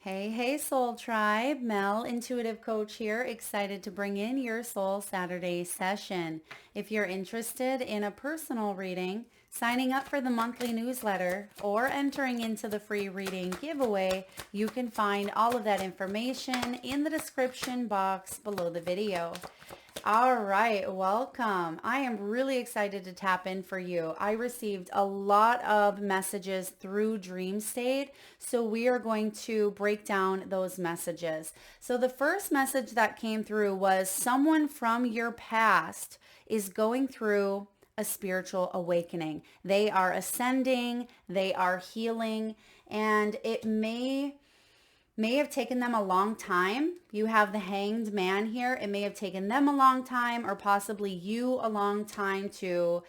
Hey, hey, Soul Tribe. Mel, Intuitive Coach here, excited to bring in your Soul Saturday session. If you're interested in a personal reading, signing up for the monthly newsletter, or entering into the free reading giveaway, you can find all of that information in the description box below the video. All right, welcome. I am really excited to tap in for you. I received a lot of messages through Dream State, so we are going to break down those messages. So the first message that came through was someone from your past is going through a spiritual awakening. They are ascending, they are healing, and it may have taken them a long time. You have the hanged man here. It may have taken them a long time, or possibly you a long time to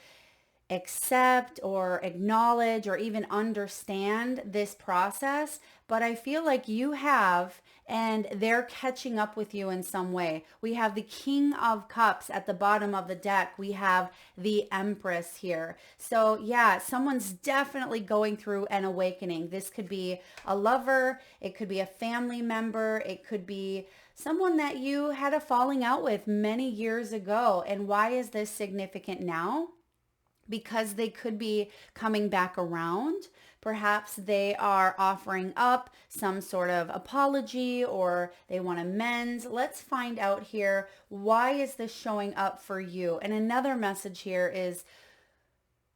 accept or acknowledge or even understand this process, but I feel like you have, and they're catching up with you in some way. We have the King of Cups at the bottom of the deck. We have the Empress here. So yeah, someone's definitely going through an awakening. This could be a lover, it could be a family member, it could be someone that you had a falling out with many years ago. And why is this significant now? Because they could be coming back around. Perhaps they are offering up some sort of apology or they want amends. Let's find out here. Why is this showing up for you? And another message here is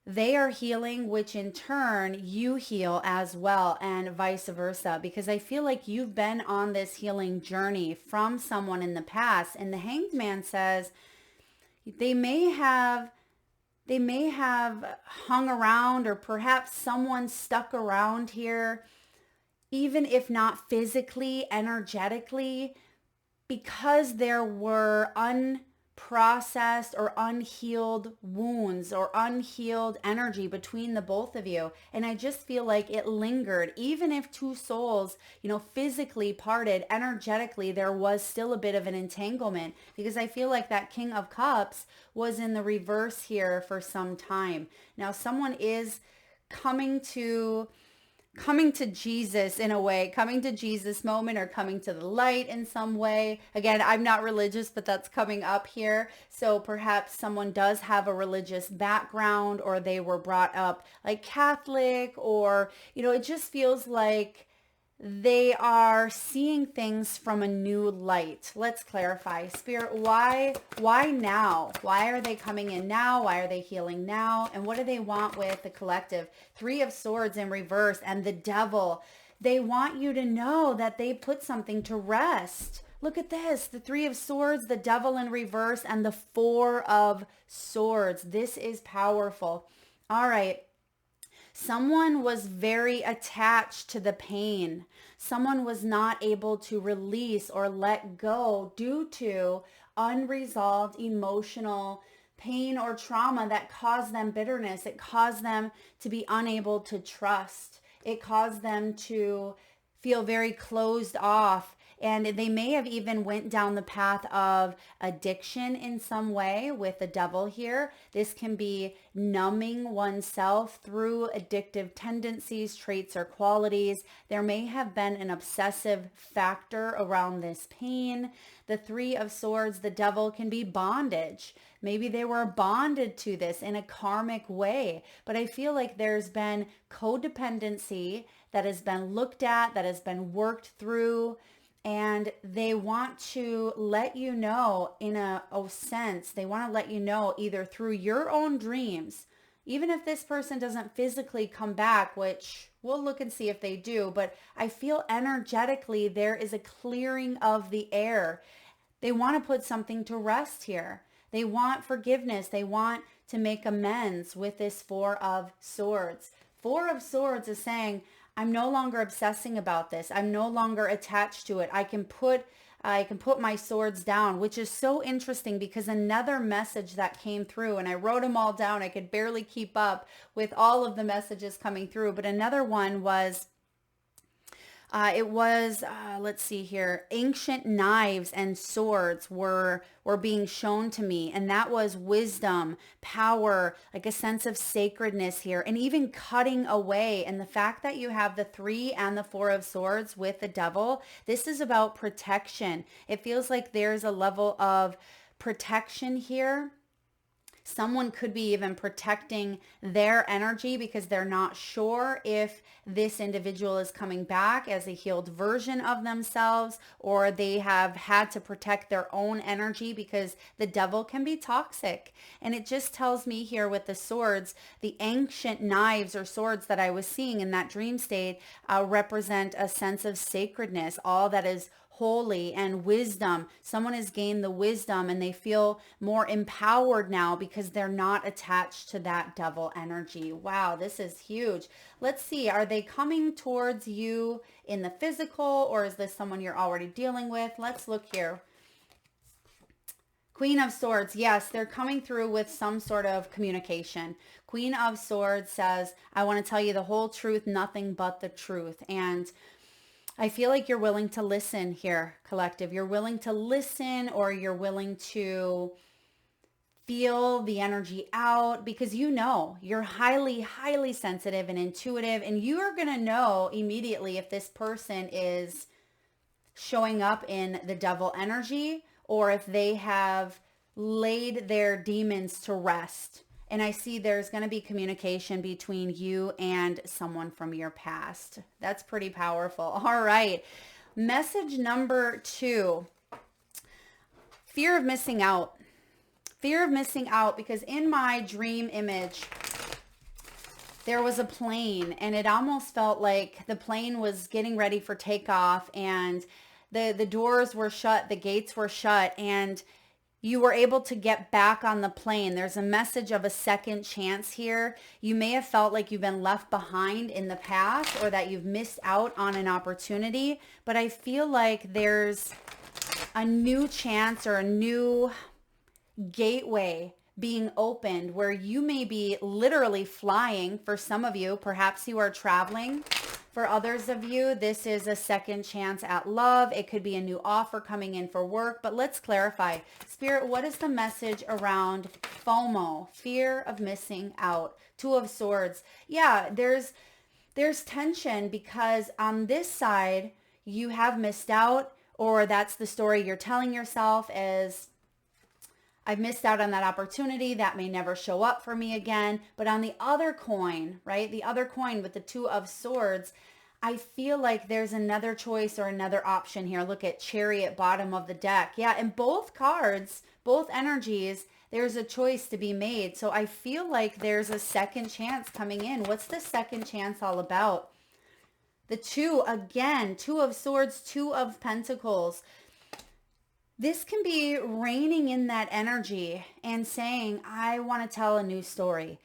they are healing, which in turn you heal as well, and vice versa. Because I feel like you've been on this healing journey from someone in the past. And the Hanged Man says they may have they may have hung around, or perhaps someone stuck around here, even if not physically, energetically, because there were unprocessed or unhealed wounds or unhealed energy between the both of you. And I just feel like it lingered. Even if two souls, physically parted, energetically, there was still a bit of an entanglement, because I feel like that King of Cups was in the reverse here for some time. Now, someone is coming to Jesus in a way, coming to Jesus moment, or coming to the light in some way. Again, I'm not religious, but that's coming up here. So perhaps someone does have a religious background, or they were brought up like Catholic, or, it just feels like they are seeing things from a new light. Let's clarify. Spirit, why now? Why are they coming in now? Why are they healing now? And what do they want with the collective? Three of Swords in reverse and the Devil. They want you to know that they put something to rest. Look at this. The Three of Swords, the Devil in reverse, and the Four of Swords. This is powerful. All right. Someone was very attached to the pain. Someone was not able to release or let go due to unresolved emotional pain or trauma that caused them bitterness. It caused them to be unable to trust. It caused them to feel very closed off, and they may have even went down the path of addiction in some way with the Devil here. This can be numbing oneself through addictive tendencies, traits, or qualities. There may have been an obsessive factor around this pain. The Three of Swords, the Devil, can be bondage. Maybe they were bonded to this in a karmic way, but I feel like there's been codependency that has been looked at, that has been worked through, and they want to let you know in a sense, they want to let you know either through your own dreams, even if this person doesn't physically come back, which we'll look and see if they do, but I feel energetically there is a clearing of the air. They want to put something to rest here. They want forgiveness. They want to make amends with this Four of Swords. Four of Swords is saying, I'm no longer obsessing about this. I'm no longer attached to it. I can put my swords down, which is so interesting, because another message that came through, and I wrote them all down. I could barely keep up with all of the messages coming through, but another one was It was, let's see here, ancient knives and swords were being shown to me, and that was wisdom, power, like a sense of sacredness here, and even cutting away. And the fact that you have the 3 and the 4 of swords with the devil, this is about protection. It feels like there's a level of protection here. Someone could be even protecting their energy because they're not sure if this individual is coming back as a healed version of themselves, or they have had to protect their own energy because the devil can be toxic. And it just tells me here with the swords, the ancient knives or swords that I was seeing in that dream state represent a sense of sacredness, all that is holy, and wisdom. Someone has gained the wisdom and they feel more empowered now because they're not attached to that devil energy. Wow, this is huge. Let's see, are they coming towards you in the physical, or is this someone you're already dealing with? Let's look here. Queen of Swords, yes, they're coming through with some sort of communication. Queen of Swords says, I want to tell you the whole truth, nothing but the truth. And I feel like you're willing to listen here, collective. You're willing to listen, or you're willing to feel the energy out, because you know you're highly, highly sensitive and intuitive, and you are going to know immediately if this person is showing up in the devil energy or if they have laid their demons to rest. And I see there's going to be communication between you and someone from your past. That's pretty powerful. All right. Message number 2. Fear of missing out. Fear of missing out, because in my dream image, there was a plane, and it almost felt like the plane was getting ready for takeoff, and the doors were shut, the gates were shut, and you were able to get back on the plane. There's a message of a second chance here. You may have felt like you've been left behind in the past, or that you've missed out on an opportunity, but I feel like there's a new chance or a new gateway being opened where you may be literally flying. For some of you, perhaps you are traveling. For others of you, this is a second chance at love. It could be a new offer coming in for work. But let's clarify. Spirit, what is the message around FOMO, fear of missing out? 2 of Swords. Yeah, there's tension because on this side, you have missed out, or that's the story you're telling yourself as, I've missed out on that opportunity. That may never show up for me again. But on the other coin, right? The other coin with the 2 of Swords, I feel like there's another choice or another option here. Look at Chariot, bottom of the deck. Yeah, and both cards, both energies, there's a choice to be made. So I feel like there's a second chance coming in. What's the second chance all about? The 2, again, 2 of Swords, 2 of Pentacles. This can be reining in that energy and saying, I want to tell a new story.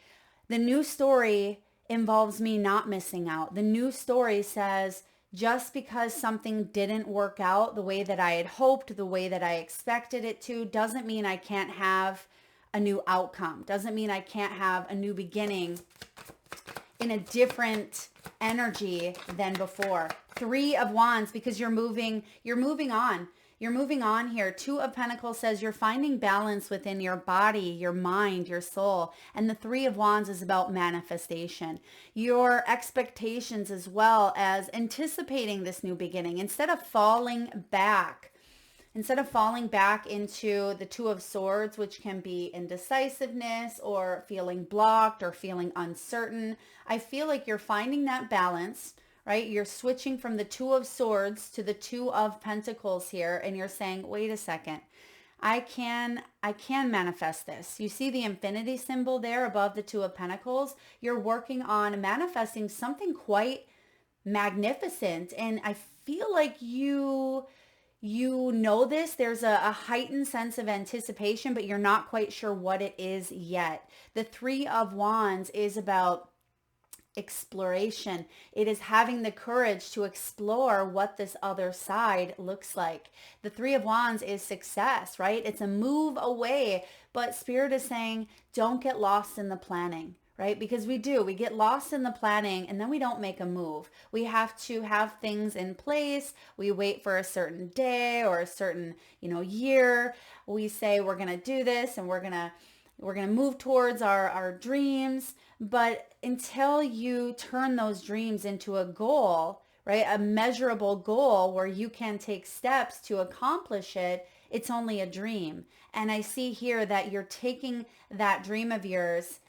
The new story involves me not missing out. The new story says, just because something didn't work out the way that I had hoped, the way that I expected it to, doesn't mean I can't have a new outcome. Doesn't mean I can't have a new beginning in a different energy than before. 3 of Wands, because you're moving on. You're moving on here. 2 of Pentacles says you're finding balance within your body, your mind, your soul. And the 3 of Wands is about manifestation. Your expectations as well as anticipating this new beginning. Instead of falling back into the 2 of Swords, which can be indecisiveness or feeling blocked or feeling uncertain, I feel like you're finding that balance, right? You're switching from the 2 of Swords to the 2 of Pentacles here, and you're saying, wait a second, I can manifest this. You see the infinity symbol there above the 2 of Pentacles? You're working on manifesting something quite magnificent, and I feel like you know this. There's a heightened sense of anticipation, but you're not quite sure what it is yet. The 3 of Wands is about exploration. It is having the courage to explore what this other side looks like. The 3 of Wands is success, right? It's a move away, but Spirit is saying, don't get lost in the planning, right? Because we get lost in the planning and then we don't make a move. We have to have things in place. We wait for a certain day or a certain, year. We say we're going to do this and we're going to move towards our dreams. But until you turn those dreams into a goal, right? A measurable goal where you can take steps to accomplish it, it's only a dream. And I see here that you're taking that dream of yours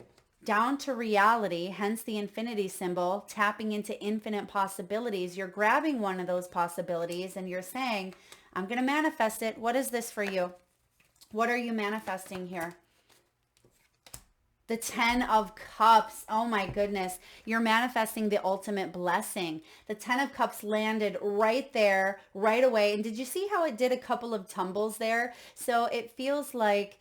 down to reality, hence the infinity symbol, tapping into infinite possibilities. You're grabbing one of those possibilities and you're saying, I'm going to manifest it. What is this for you? What are you manifesting here? The 10 of Cups. Oh my goodness. You're manifesting the ultimate blessing. The 10 of Cups landed right there, right away. And did you see how it did a couple of tumbles there? So it feels like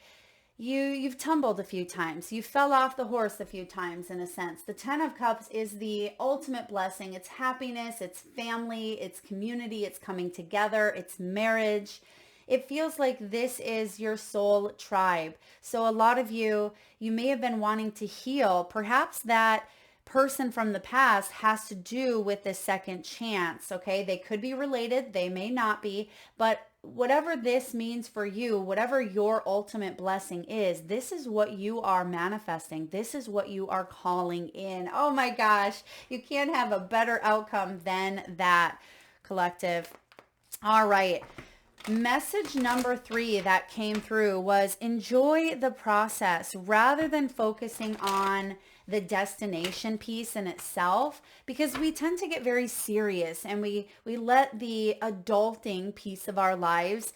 you've tumbled a few times. You fell off the horse a few times in a sense. The 10 of Cups is the ultimate blessing. It's happiness, it's family, it's community, it's coming together, it's marriage. It feels like this is your soul tribe. So a lot of you may have been wanting to heal. Perhaps that person from the past has to do with this second chance, okay? They could be related, they may not be, but whatever this means for you, whatever your ultimate blessing is, this is what you are manifesting. This is what you are calling in. Oh my gosh, you can't have a better outcome than that, collective. All right. Message number 3 that came through was enjoy the process rather than focusing on the destination piece in itself, because we tend to get very serious and we let the adulting piece of our lives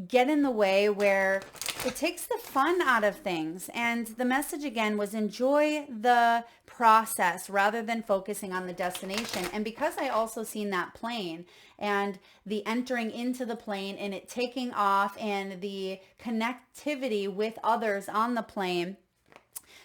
get in the way where it takes the fun out of things. And the message again was enjoy the process rather than focusing on the destination. And because I also seen that plane and the entering into the plane and it taking off and the connectivity with others on the plane,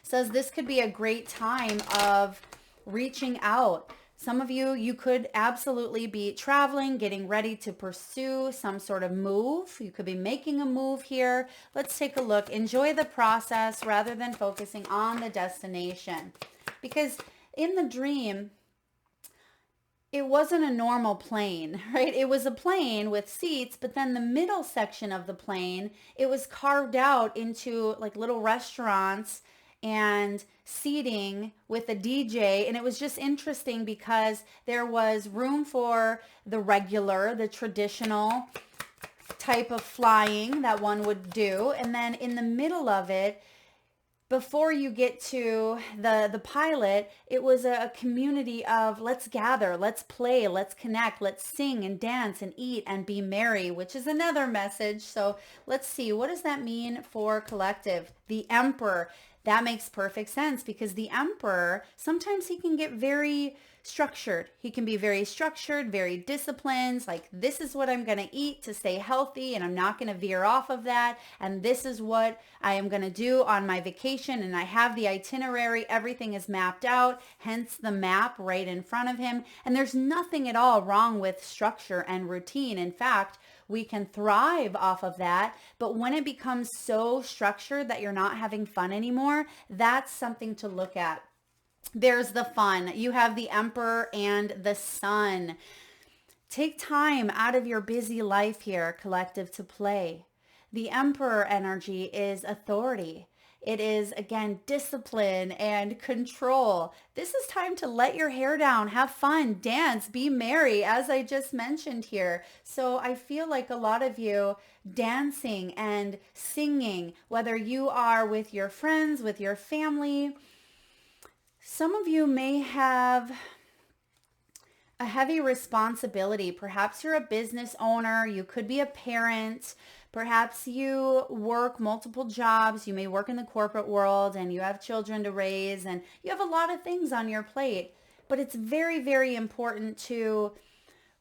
says this could be a great time of reaching out. Some of you could absolutely be traveling, getting ready to pursue some sort of move. You could be making a move here. Let's take a look. Enjoy the process rather than focusing on the destination. Because in the dream, it wasn't a normal plane, right? It was a plane with seats, but then the middle section of the plane, it was carved out into like little restaurants and seating with a DJ. And it was just interesting because there was room for the traditional type of flying that one would do. And then in the middle of it, before you get to the pilot, it was a community of let's gather, let's play, let's connect, let's sing and dance and eat and be merry, which is another message. So let's see, what does that mean for collective? The Emperor. That makes perfect sense because the Emperor, sometimes he can get very structured. He can be very structured, very disciplined. Like, this is what I'm going to eat to stay healthy and I'm not going to veer off of that. And this is what I am going to do on my vacation. And I have the itinerary. Everything is mapped out, hence the map right in front of him. And there's nothing at all wrong with structure and routine. In fact, we can thrive off of that. But when it becomes so structured that you're not having fun anymore, that's something to look at. There's the fun. You have the Emperor and the Sun. Take time out of your busy life here, collective, to play. The Emperor energy is authority. It is, again, discipline and control. This is time to let your hair down, have fun, dance, be merry, as I just mentioned here. So I feel like a lot of you dancing and singing, whether you are with your friends, with your family. Some of you may have a heavy responsibility. Perhaps you're a business owner. You could be a parent. Perhaps you work multiple jobs. You may work in the corporate world and you have children to raise and you have a lot of things on your plate. But it's very, very important to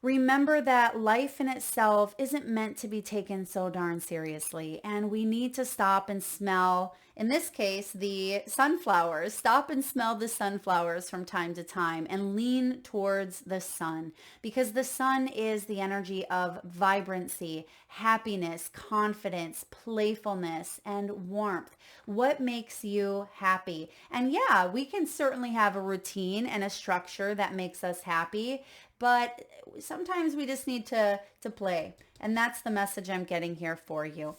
remember that life in itself isn't meant to be taken so darn seriously. And we need to stop and smell In this case, the sunflowers. Stop and smell the sunflowers from time to time and lean towards the sun, because the sun is the energy of vibrancy, happiness, confidence, playfulness, and warmth. What makes you happy? And yeah, we can certainly have a routine and a structure that makes us happy, but sometimes we just need to play. And that's the message I'm getting here for you.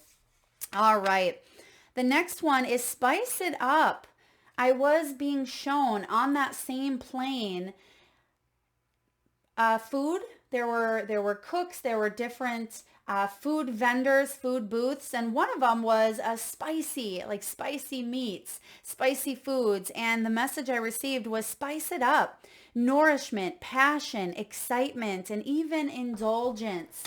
All right. The next one is spice it up. I was being shown on that same plane food. There were cooks. There were different food vendors, food booths, and one of them was a spicy meats, spicy foods. And the message I received was spice it up. Nourishment, passion, excitement, and even indulgence.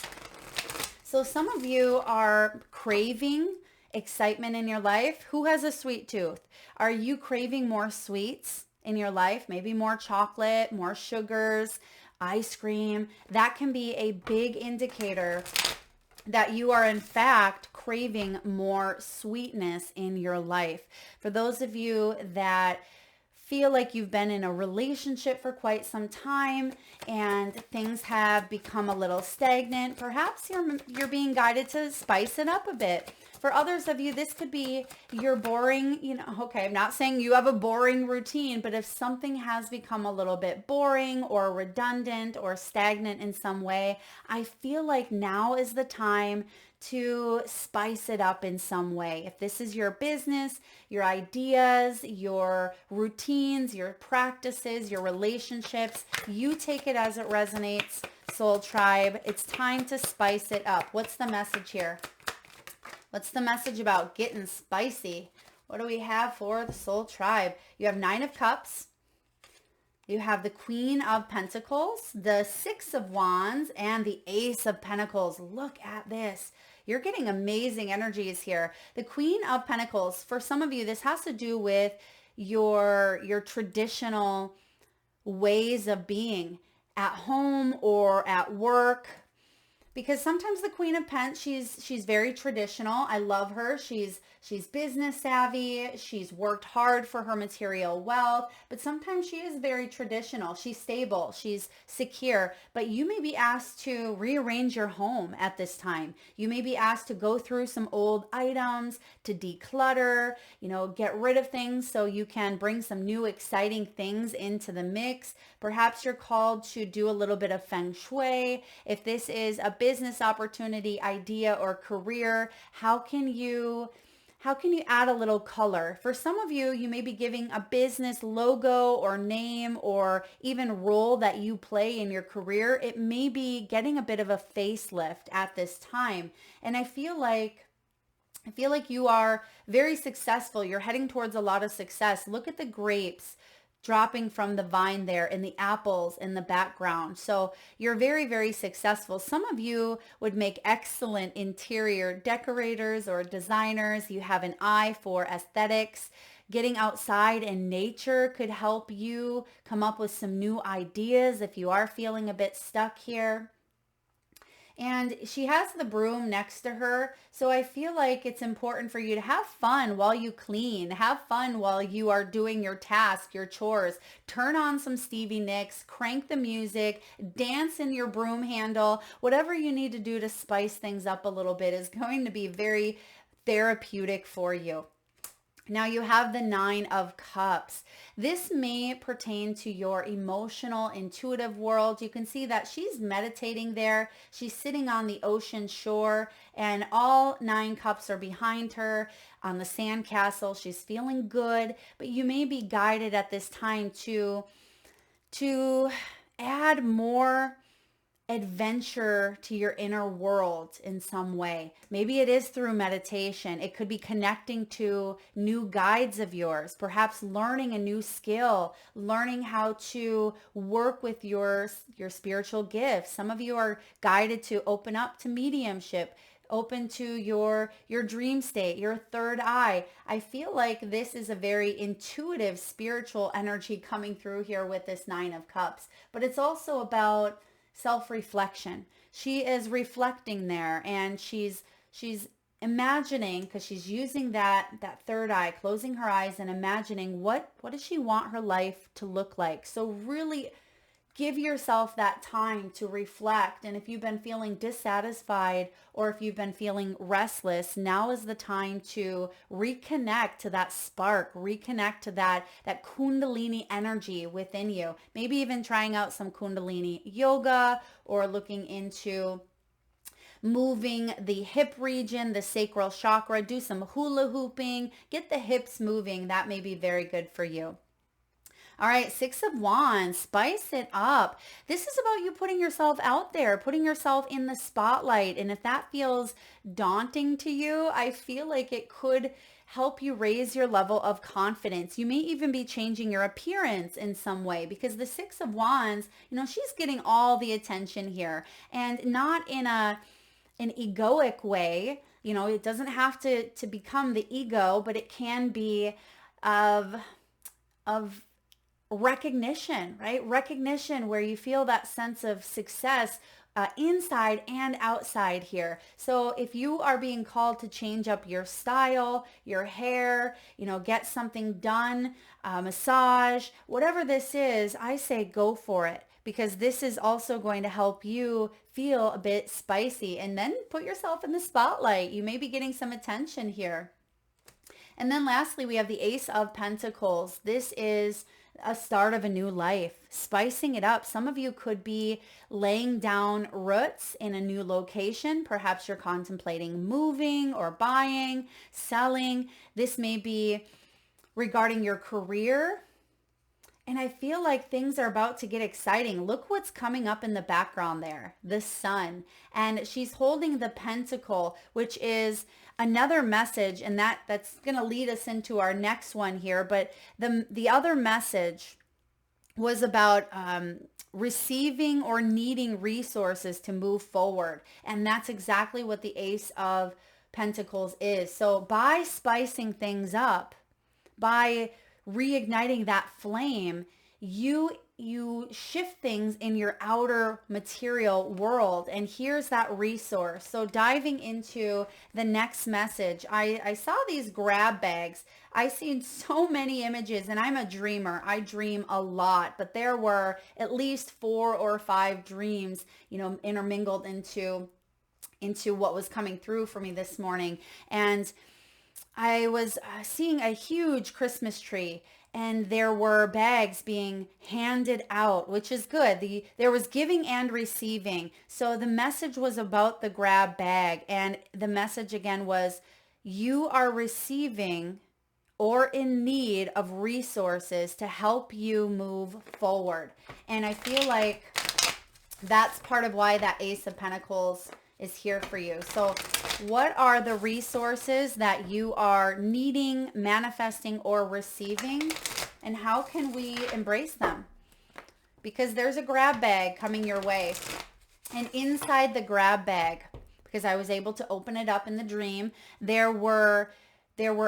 So some of you are craving excitement in your life. Who has a sweet tooth? Are you craving more sweets in your life? Maybe more chocolate, more sugars, ice cream. That can be a big indicator that you are in fact craving more sweetness in your life. For those of you that feel like you've been in a relationship for quite some time and things have become a little stagnant, perhaps you're being guided to spice it up a bit. For others of you, this could be your boring, okay, I'm not saying you have a boring routine, but if something has become a little bit boring or redundant or stagnant in some way, I feel like now is the time to spice it up in some way. If this is your business, your ideas, your routines, your practices, your relationships, you take it as it resonates, Soul Tribe. It's time to spice it up. What's the message here? What's the message about getting spicy? What do we have for the Soul Tribe? You have 9 of Cups. You have the Queen of Pentacles, the 6 of Wands, and the Ace of Pentacles. Look at this. You're getting amazing energies here. The Queen of Pentacles, for some of you, this has to do with your traditional ways of being at home or at work. Because sometimes the Queen of Pentacles, she's very traditional. I love her. She's business savvy. She's worked hard for her material wealth, but sometimes she is very traditional. She's stable. She's secure, but you may be asked to rearrange your home at this time. You may be asked to go through some old items, to declutter, get rid of things so you can bring some new exciting things into the mix. Perhaps you're called to do a little bit of feng shui. If this is a business opportunity, idea, or career, how can you add a little color? For some of you, you may be giving a business logo or name or even role that you play in your career. It may be getting a bit of a facelift at this time. And I feel like you are very successful. You're heading towards a lot of success. Look at the grapes dropping from the vine there and the apples in the background. So you're very, very successful. Some of you would make excellent interior decorators or designers. You have an eye for aesthetics. Getting outside in nature could help you come up with some new ideas if you are feeling a bit stuck here. And she has the broom next to her. So I feel like it's important for you to have fun while you clean. Have fun while you are doing your task, your chores. Turn on some Stevie Nicks, crank the music, dance in your broom handle. Whatever you need to do to spice things up a little bit is going to be very therapeutic for you. Now you have the 9 of Cups. This may pertain to your emotional, intuitive world. You can see that she's meditating there. She's sitting on the ocean shore and all 9 cups are behind her on the sandcastle. She's feeling good, but you may be guided at this time to add more adventure to your inner world in some way. Maybe it is through meditation. It could be connecting to new guides of yours, perhaps learning a new skill, learning how to work with your spiritual gifts. Some of you are guided to open up to mediumship, open to your dream state, your third eye. I feel like this is a very intuitive spiritual energy coming through here with this 9 of Cups, but it's also about self-reflection. She is reflecting there and she's imagining, because she's using that third eye, closing her eyes and imagining what does she want her life to look like. So really give yourself that time to reflect. And if you've been feeling dissatisfied or if you've been feeling restless, now is the time to reconnect to that spark, reconnect to that Kundalini energy within you. Maybe even trying out some Kundalini yoga or looking into moving the hip region, the sacral chakra, do some hula hooping, get the hips moving. That may be very good for you. All right, Six of Wands, spice it up. This is about you putting yourself out there, putting yourself in the spotlight. And if that feels daunting to you, I feel like it could help you raise your level of confidence. You may even be changing your appearance in some way because the Six of Wands, she's getting all the attention here, and not in an egoic way. It doesn't have to become the ego, but it can be of recognition, right? Recognition where you feel that sense of success inside and outside here. So if you are being called to change up your style, your hair, get something done, massage, whatever this is, I say go for it, because this is also going to help you feel a bit spicy, and then put yourself in the spotlight. You may be getting some attention here. And then lastly, we have the Ace of Pentacles. This is a start of a new life, spicing it up. Some of you could be laying down roots in a new location. Perhaps you're contemplating moving or buying, selling. This may be regarding your career. And I feel like things are about to get exciting. Look what's coming up in the background there, the sun. And she's holding the pentacle, which is another message, and that's going to lead us into our next one here. But the other message was about receiving or needing resources to move forward. And that's exactly what the Ace of Pentacles is. So by spicing things up, by reigniting that flame, you shift things in your outer material world. And here's that resource. So diving into the next message, I saw these grab bags. I seen so many images, and I'm a dreamer. I dream a lot, but there were at least 4 or 5 dreams, intermingled into what was coming through for me this morning. And I was seeing a huge Christmas tree, and there were bags being handed out, which is good. There was giving and receiving. So the message was about the grab bag, and the message again was you are receiving or in need of resources to help you move forward. And I feel like that's part of why that Ace of Pentacles is here for you. So what are the resources that you are needing, manifesting, or receiving? And how can we embrace them? Because there's a grab bag coming your way. And inside the grab bag, because I was able to open it up in the dream, there were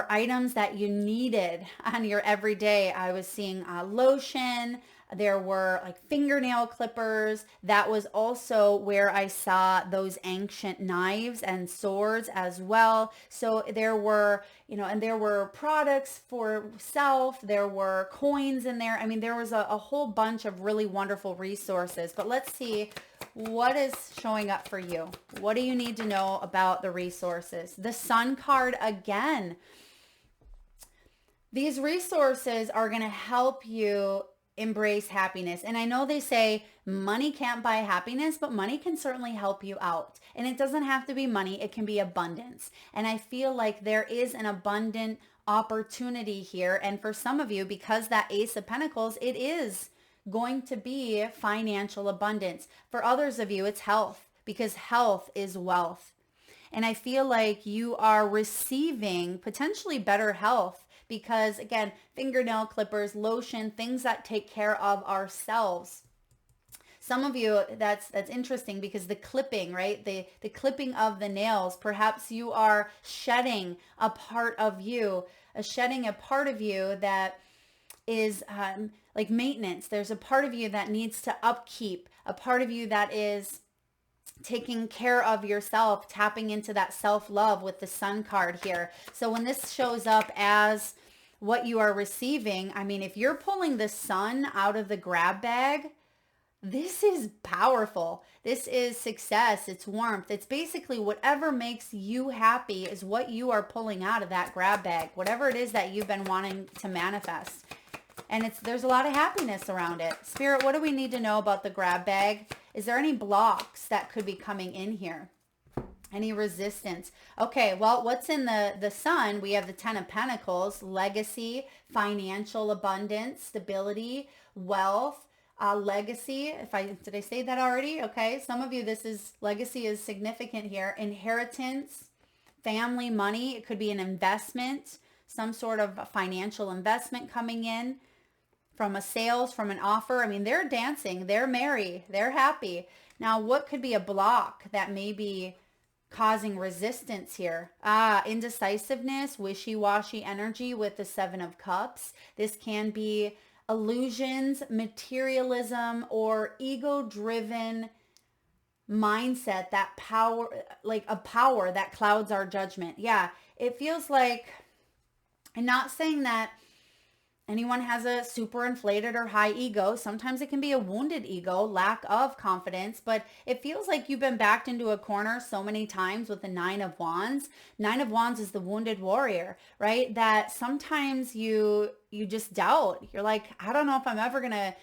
items that you needed on your everyday. I was seeing lotion. There were like fingernail clippers. That was also where I saw those ancient knives and swords as well. So there were, and there were products for self. There were coins in there. I mean, there was a whole bunch of really wonderful resources. But let's see what is showing up for you. What do you need to know about the resources? The Sun card again. These resources are going to help you embrace happiness. And I know they say money can't buy happiness, but money can certainly help you out. And it doesn't have to be money. It can be abundance. And I feel like there is an abundant opportunity here. And for some of you, because that Ace of Pentacles, it is going to be financial abundance. For others of you, it's health, because health is wealth. And I feel like you are receiving potentially better health because, again, fingernail clippers, lotion, things that take care of ourselves. Some of you, that's interesting because the clipping, right? The clipping of the nails, perhaps you are shedding a part of you, that is like maintenance. There's a part of you that needs to upkeep, a part of you that is taking care of yourself, tapping into that self-love with the Sun card here. So when this shows up as what you are receiving, I mean, if you're pulling the Sun out of the grab bag, this is powerful. This is success. It's warmth. It's basically whatever makes you happy is what you are pulling out of that grab bag, whatever it is that you've been wanting to manifest. And there's a lot of happiness around it. Spirit, what do we need to know about the grab bag? Is there any blocks that could be coming in here? Any resistance? Okay, well, what's in the Sun? We have the Ten of Pentacles, legacy, financial abundance, stability, wealth, legacy. Did I say that already? Okay, some of you, legacy is significant here. Inheritance, family, money. It could be an investment, some sort of financial investment coming in from a sales, from an offer. I mean, they're dancing, they're merry, they're happy. Now, what could be a block that may be causing resistance here? Indecisiveness, wishy-washy energy with the Seven of Cups. This can be illusions, materialism, or ego-driven mindset, that power, like a power that clouds our judgment. Yeah, it feels like, I'm not saying that anyone has a super inflated or high ego. Sometimes it can be a wounded ego, lack of confidence, but it feels like you've been backed into a corner so many times with the Nine of Wands. Nine of Wands is the wounded warrior, right? That sometimes you just doubt. You're like, I don't know if I'm ever going to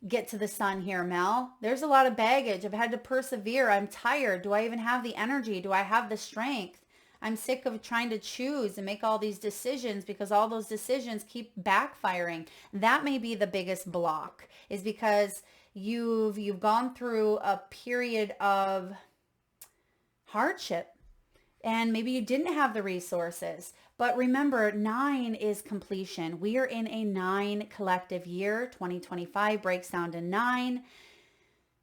get to the Sun here, Mel. There's a lot of baggage. I've had to persevere. I'm tired. Do I even have the energy? Do I have the strength? I'm sick of trying to choose and make all these decisions because all those decisions keep backfiring. That may be the biggest block, is because you've gone through a period of hardship and maybe you didn't have the resources. But remember, 9 is completion. We are in a 9 collective year. 2025 breaks down to 9.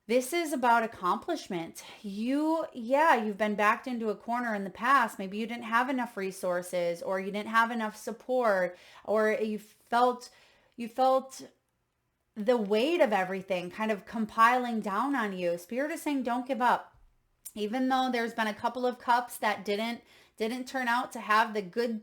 This is about accomplishment. You've been backed into a corner in the past. Maybe you didn't have enough resources, or you didn't have enough support, or you felt the weight of everything kind of compiling down on you. Spirit is saying, don't give up. Even though there's been a couple of cups that didn't turn out to have the good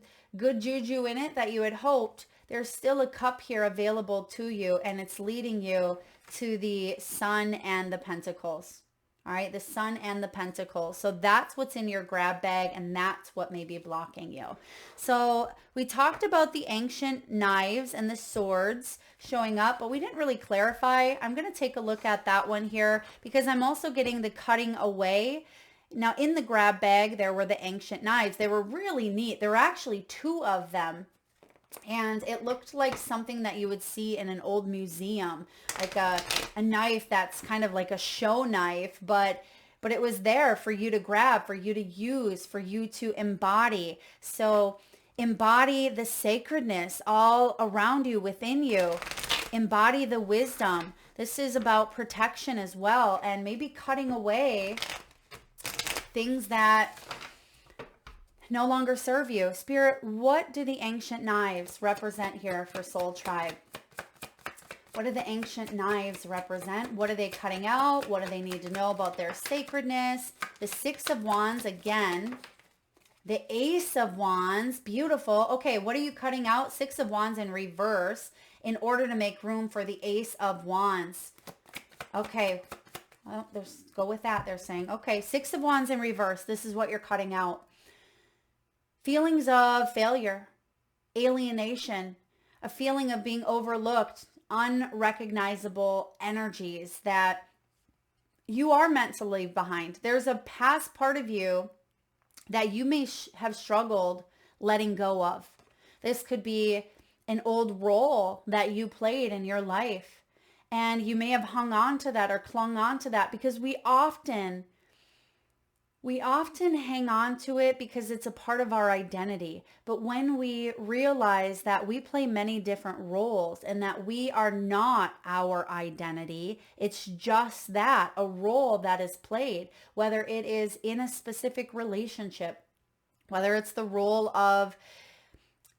juju in it that you had hoped, there's still a cup here available to you, and it's leading you to the Sun and the Pentacles. All right, the Sun and the Pentacles. So that's what's in your grab bag, and that's what may be blocking you. So we talked about the ancient knives and the swords showing up, but we didn't really clarify. I'm going to take a look at that one here because I'm also getting the cutting away. Now, in the grab bag, there were the ancient knives. They were really neat. There were actually 2 of them. And it looked like something that you would see in an old museum, like a knife that's kind of like a show knife, but it was there for you to grab, for you to use, for you to embody. So embody the sacredness all around you, within you. Embody the wisdom. This is about protection as well, and maybe cutting away things that no longer serve you. Spirit, what do the ancient knives represent here for Soul Tribe? What do the ancient knives represent? What are they cutting out? What do they need to know about their sacredness? The Six of Wands again. The Ace of Wands, beautiful. Okay, what are you cutting out? Six of Wands in reverse in order to make room for the Ace of Wands. Okay, well, go with that. They're saying, okay, Six of Wands in reverse. This is what you're cutting out. Feelings of failure, alienation, a feeling of being overlooked, unrecognizable energies that you are meant to leave behind. There's a past part of you that you may have struggled letting go of. This could be an old role that you played in your life, and you may have hung on to that or clung on to that because we often hang on to it because it's a part of our identity. But when we realize that we play many different roles and that we are not our identity, it's just that, a role that is played, whether it is in a specific relationship, whether it's the role of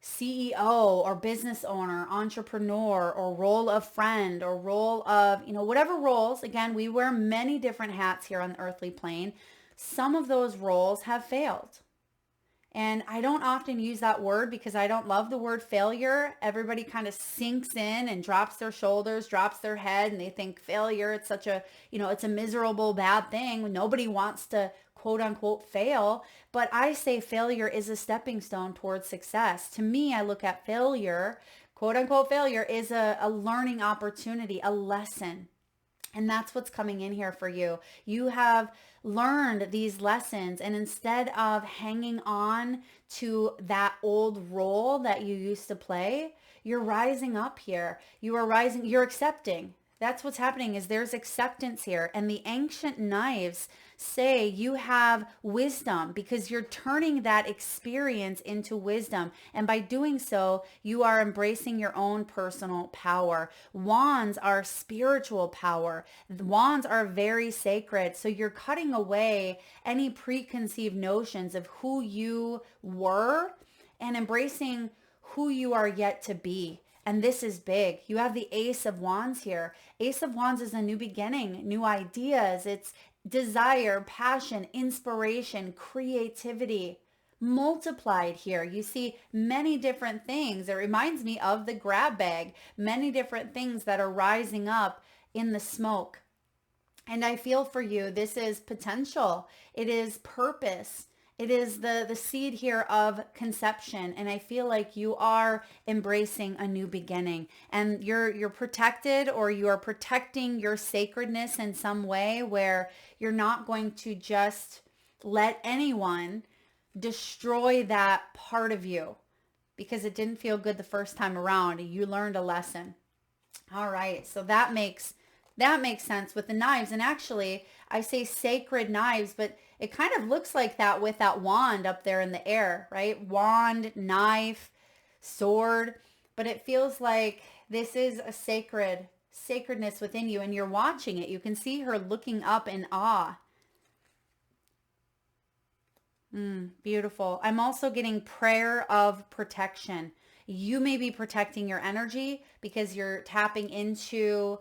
CEO or business owner, entrepreneur, or role of friend, or role of, whatever roles. Again, we wear many different hats here on the earthly plane. Some of those roles have failed. And I don't often use that word because I don't love the word failure. Everybody kind of sinks in and drops their shoulders, drops their head, and they think failure, it's such a, it's a miserable, bad thing. Nobody wants to quote unquote fail. But I say failure is a stepping stone towards success. To me, I look at failure, quote unquote failure, is a learning opportunity, a lesson. And that's what's coming in here for you. You have learned these lessons, and instead of hanging on to that old role that you used to play, you're rising up here. You are rising, you're accepting. That's what's happening, is there's acceptance here. And the ancient knives say you have wisdom because you're turning that experience into wisdom. And by doing so, you are embracing your own personal power. Wands are spiritual power. Wands are very sacred. So you're cutting away any preconceived notions of who you were and embracing who you are yet to be. And this is big. You have the Ace of Wands here. Ace of Wands is a new beginning, new ideas. It's desire, passion, inspiration, creativity multiplied here. You see many different things. It reminds me of the grab bag, many different things that are rising up in the smoke. And I feel for you, this is potential. It is purpose. It is the seed here of conception. And I feel like you are embracing a new beginning, and you're protected, or you are protecting your sacredness in some way where you're not going to just let anyone destroy that part of you because it didn't feel good the first time around. You learned a lesson. All right. So that makes sense with the knives. And actually, I say sacred knives, but it kind of looks like that with that wand up there in the air, right? Wand, knife, sword. But it feels like this is a sacredness within you, and you're watching it. You can see her looking up in awe. Beautiful. I'm also getting prayer of protection. You may be protecting your energy because you're tapping into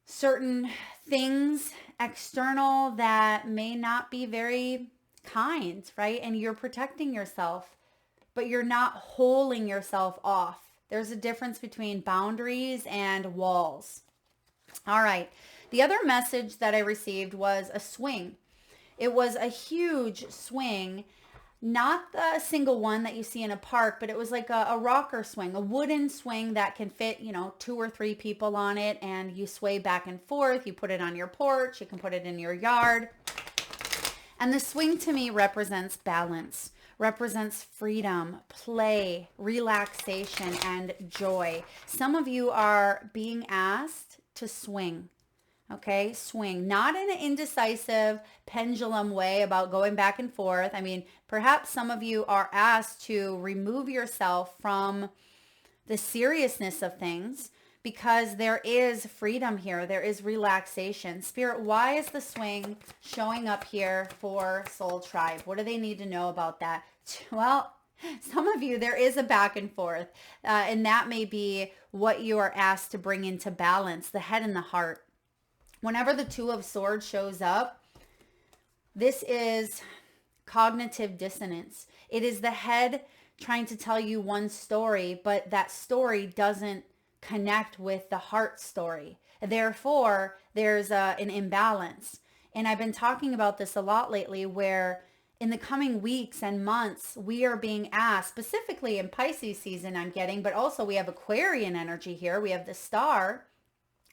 certain things external that may not be very kind, right? And you're protecting yourself, but you're not holding yourself off. There's a difference between boundaries and walls. All right. The other message that I received was a swing. It was a huge swing, not the single one that you see in a park, but it was like a rocker swing, a wooden swing that can fit, 2 or 3 people on it, and you sway back and forth. You put it on your porch. You can put it in your yard. And the swing to me represents balance, represents freedom, play, relaxation, and joy. Some of you are being asked to swing. Okay, swing, not in an indecisive pendulum way about going back and forth. I mean, perhaps some of you are asked to remove yourself from the seriousness of things because there is freedom here. There is relaxation. Spirit, why is the swing showing up here for Soul Tribe? What do they need to know about that? Well, some of you, there is a back and forth, and that may be what you are asked to bring into balance, the head and the heart. Whenever the Two of Swords shows up, this is cognitive dissonance. It is the head trying to tell you one story, but that story doesn't connect with the heart story. Therefore, there's an imbalance. And I've been talking about this a lot lately, where in the coming weeks and months, we are being asked, specifically in Pisces season I'm getting, but also we have Aquarian energy here. We have the star.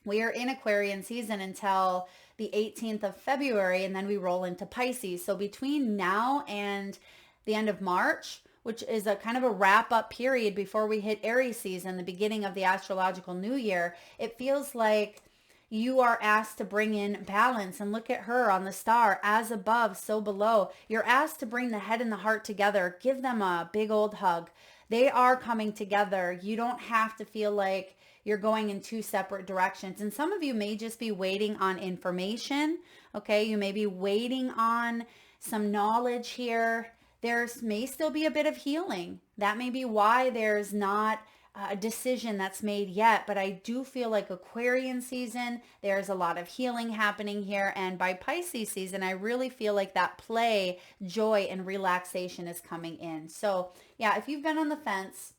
We are in Aquarian season until the 18th of February, and then we roll into Pisces. So between now and the end of March, which is a kind of a wrap up period before we hit Aries season, the beginning of the astrological new year, it feels like you are asked to bring in balance. And look at her on the star, as above, so below. You're asked to bring the head and the heart together. Give them a big old hug. They are coming together. You don't have to feel like you're going in 2 separate directions. And some of you may just be waiting on information. Okay. You may be waiting on some knowledge here. There may still be a bit of healing. That may be why there's not a decision that's made yet, but I do feel like Aquarian season, there's a lot of healing happening here. And by Pisces season, I really feel like that play, joy, and relaxation is coming in. So yeah, if you've been on the fence,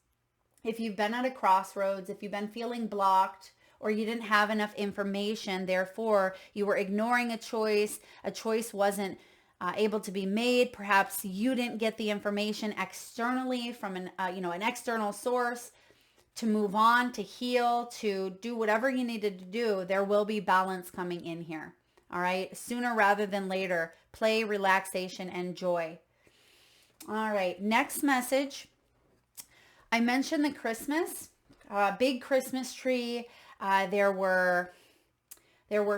if you've been at a crossroads, if you've been feeling blocked, or you didn't have enough information, therefore you were ignoring a choice wasn't able to be made. Perhaps you didn't get the information externally from an external source to move on, to heal, to do whatever you needed to do. There will be balance coming in here. All right, sooner rather than later. Play, relaxation, and joy. All right, next message. I mentioned the Christmas, big Christmas tree. There were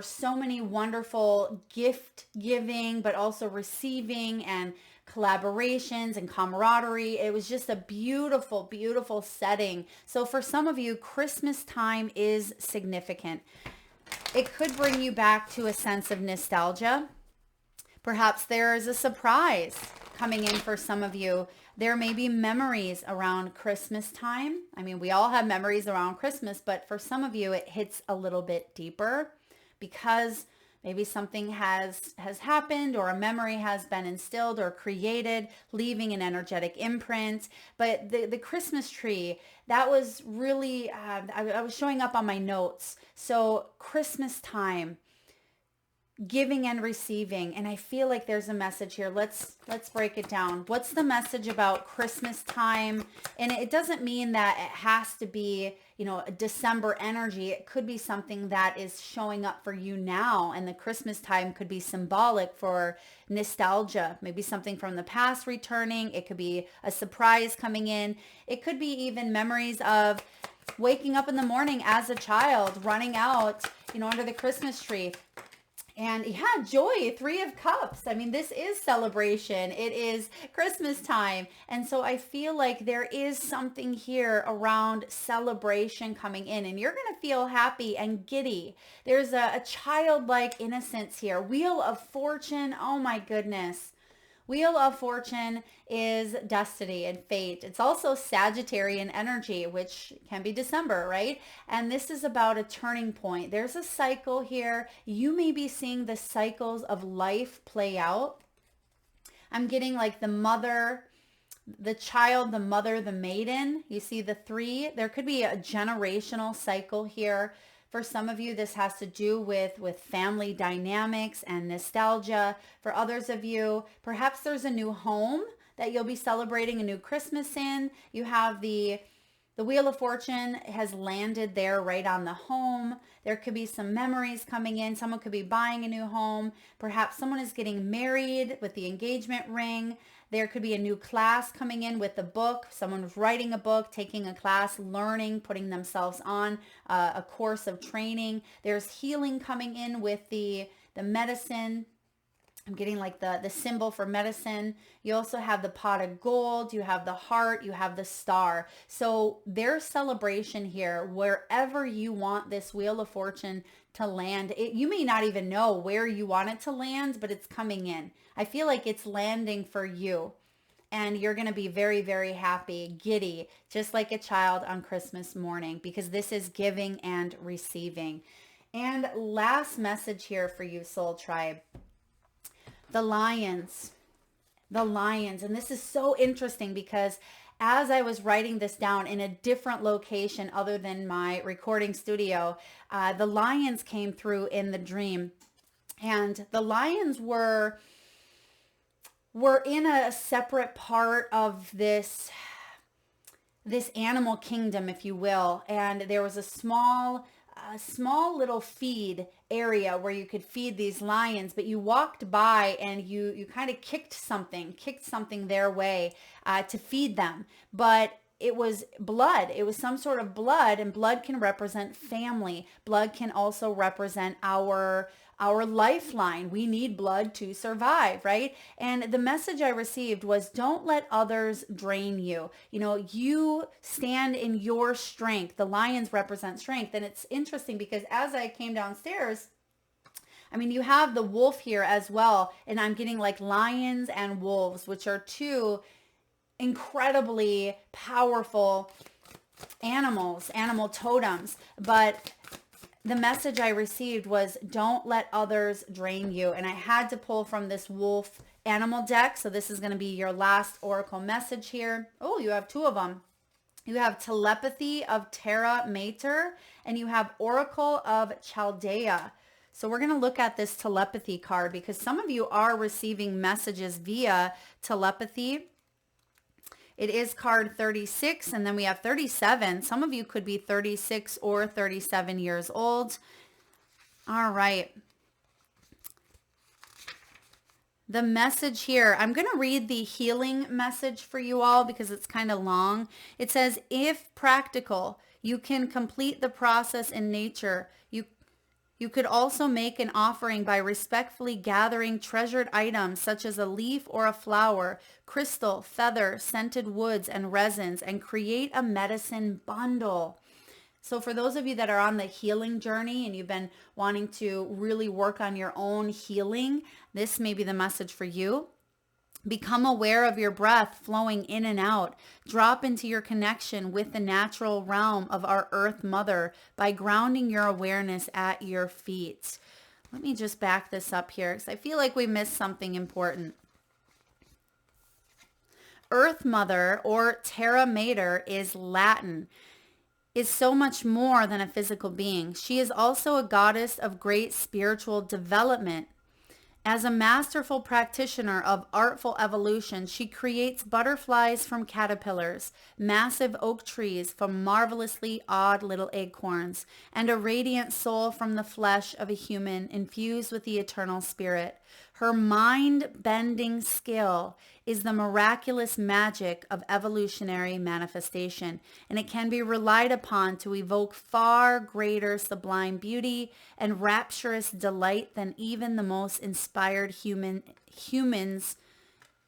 so many wonderful gift giving, but also receiving and collaborations and camaraderie. It was just a beautiful, beautiful setting. So for some of you, Christmas time is significant. It could bring you back to a sense of nostalgia. Perhaps there is a surprise coming in for some of you. There may be memories around Christmas time. I mean, we all have memories around Christmas, but for some of you, it hits a little bit deeper because maybe something has happened, or a memory has been instilled or created, leaving an energetic imprint. But the Christmas tree, that was really, I was showing up on my notes. So Christmas time, giving and receiving, and I feel like there's a message here. Let's break it down. What's the message about Christmas time? And it doesn't mean that it has to be, a December energy. It could be something that is showing up for you now, and the Christmas time could be symbolic for nostalgia, maybe something from the past returning. It could be a surprise coming in. It could be even memories of waking up in the morning as a child, running out, under the Christmas tree. And yeah, joy, 3 of Cups. I mean, this is celebration. It is Christmas time. And so I feel like there is something here around celebration coming in, and you're going to feel happy and giddy. There's a childlike innocence here. Wheel of Fortune. Oh my goodness. Wheel of Fortune is destiny and fate. It's also Sagittarian energy, which can be December, right? And this is about a turning point. There's a cycle here. You may be seeing the cycles of life play out. I'm getting like the mother, the child, the mother, the maiden. You see the 3. There could be a generational cycle here. For some of you, this has to do with family dynamics and nostalgia. For others of you, perhaps there's a new home that you'll be celebrating a new Christmas in. You have the Wheel of Fortune has landed there right on the home. There could be some memories coming in. Someone could be buying a new home. Perhaps someone is getting married with the engagement ring. There could be a new class coming in with the book. Someone's writing a book, taking a class, learning, putting themselves on a course of training. There's healing coming in with the medicine. I'm getting like the symbol for medicine. You also have the pot of gold. You have the heart. You have the star. So there's celebration here wherever you want this Wheel of Fortune to land. You may not even know where you want it to land, but it's coming in. I feel like it's landing for you. And you're going to be very, very happy, giddy, just like a child on Christmas morning, because this is giving and receiving. And last message here for you, Soul Tribe. The lions. And this is so interesting because as I was writing this down in a different location other than my recording studio, the lions came through in the dream. And the lions were in a separate part of this animal kingdom, if you will. And there was a small little feed area where you could feed these lions, but you walked by and you kind of kicked something their way to feed them. But it was blood. It was some sort of blood, and blood can represent family. Blood can also represent our lifeline. We need blood to survive, right? And the message I received was, don't let others drain you. You stand in your strength. The lions represent strength. And it's interesting because as I came downstairs, I mean, you have the wolf here as well. And I'm getting like lions and wolves, which are 2 incredibly powerful animals, animal totems, but the message I received was don't let others drain you. And I had to pull from this wolf animal deck. So this is going to be your last oracle message here. Oh, you have two of them. You have Telepathy of Terra Mater, and you have Oracle of Chaldea. So we're going to look at this telepathy card because some of you are receiving messages via telepathy. It is card 36, and then we have 37. Some of you could be 36 or 37 years old. All right. The message here, I'm going to read the healing message for you all because it's kind of long. It says, if practical, you can complete the process in nature. You could also make an offering by respectfully gathering treasured items such as a leaf or a flower, crystal, feather, scented woods, and resins, and create a medicine bundle. So for those of you that are on the healing journey and you've been wanting to really work on your own healing, this may be the message for you. Become aware of your breath flowing in and out. Drop into your connection with the natural realm of our Earth Mother by grounding your awareness at your feet. Let me just back this up here because I feel like we missed something important. Earth Mother, or Terra Mater, is Latin. Is so much more than a physical being. She is also a goddess of great spiritual development. As a masterful practitioner of artful evolution, she creates butterflies from caterpillars, massive oak trees from marvelously odd little acorns, and a radiant soul from the flesh of a human infused with the eternal spirit. Her mind-bending skill is the miraculous magic of evolutionary manifestation, and it can be relied upon to evoke far greater sublime beauty and rapturous delight than even the most inspired humans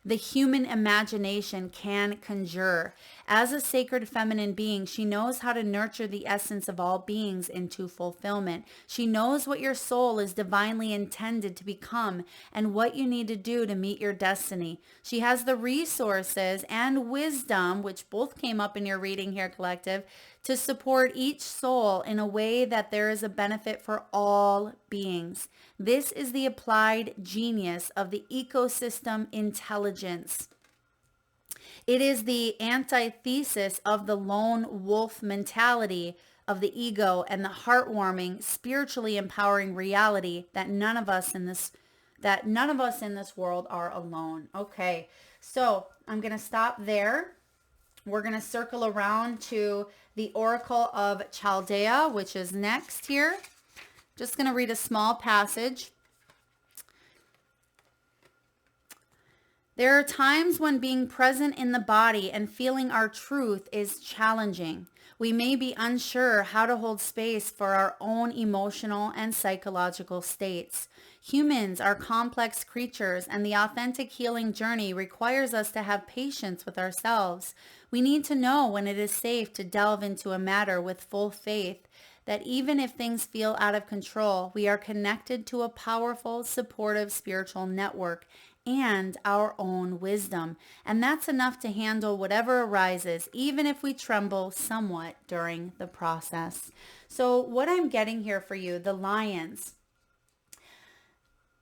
the human imagination can conjure. As a sacred feminine being, she knows how to nurture the essence of all beings into fulfillment. She knows what your soul is divinely intended to become and what you need to do to meet your destiny. She has the resources and wisdom, which both came up in your reading here, collective, to support each soul in a way that there is a benefit for all beings. This is the applied genius of the ecosystem intelligence. It is the antithesis of the lone wolf mentality of the ego and the heartwarming, spiritually empowering reality that none of us in this world are alone. Okay, so I'm going to stop there. We're going to circle around to the Oracle of Chaldea, which is next here. Just going to read a small passage. There are times when being present in the body and feeling our truth is challenging. We may be unsure how to hold space for our own emotional and psychological states. Humans are complex creatures, and the authentic healing journey requires us to have patience with ourselves. We need to know when it is safe to delve into a matter with full faith, that even if things feel out of control, we are connected to a powerful, supportive spiritual network and our own wisdom. And that's enough to handle whatever arises, even if we tremble somewhat during the process. So what I'm getting here for you, the lions,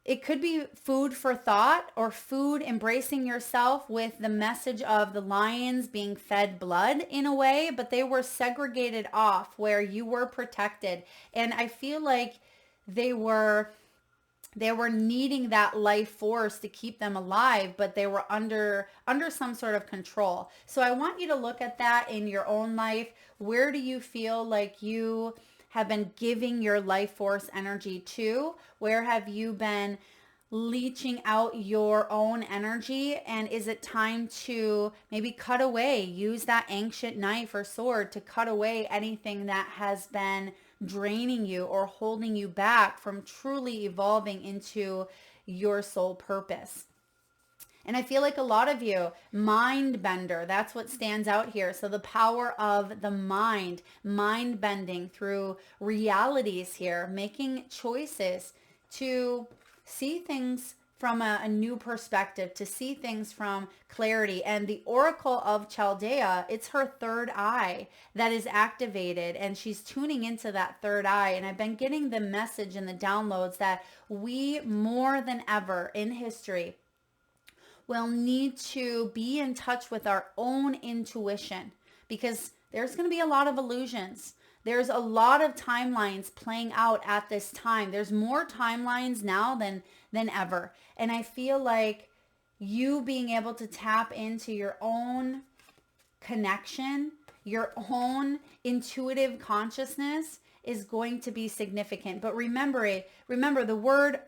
it could be food for thought or food embracing yourself with the message of the lions being fed blood in a way, but they were segregated off where you were protected. And I feel like they were needing that life force to keep them alive, but they were under some sort of control. So I want you to look at that in your own life. Where do you feel like you have been giving your life force energy to? Where have you been leeching out your own energy? And is it time to maybe cut away, use that ancient knife or sword to cut away anything that has been draining you or holding you back from truly evolving into your soul purpose? And I feel like a lot of you, mind bender, that's what stands out here. So the power of the mind bending through realities here, making choices to see things from a new perspective, to see things from clarity. And the Oracle of Chaldea, it's her third eye that is activated, and she's tuning into that third eye. And I've been getting the message and the downloads that we, more than ever in history, will need to be in touch with our own intuition, because there's going to be a lot of illusions. There's a lot of timelines playing out at this time. There's more timelines now than ever. And I feel like you being able to tap into your own connection, your own intuitive consciousness is going to be significant. But remember the word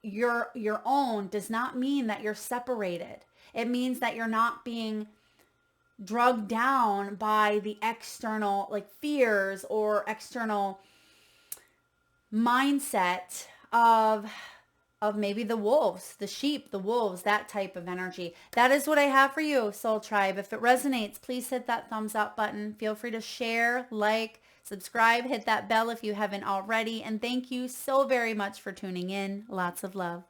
your own does not mean that you're separated. It means that you're not being drugged down by the external, like, fears or external mindset of maybe the wolves, the sheep, the wolves, that type of energy. That is what I have for you, Soul Tribe. If it resonates, please hit that thumbs up button. Feel free to share, like, subscribe, hit that bell if you haven't already. And thank you so very much for tuning in. Lots of love.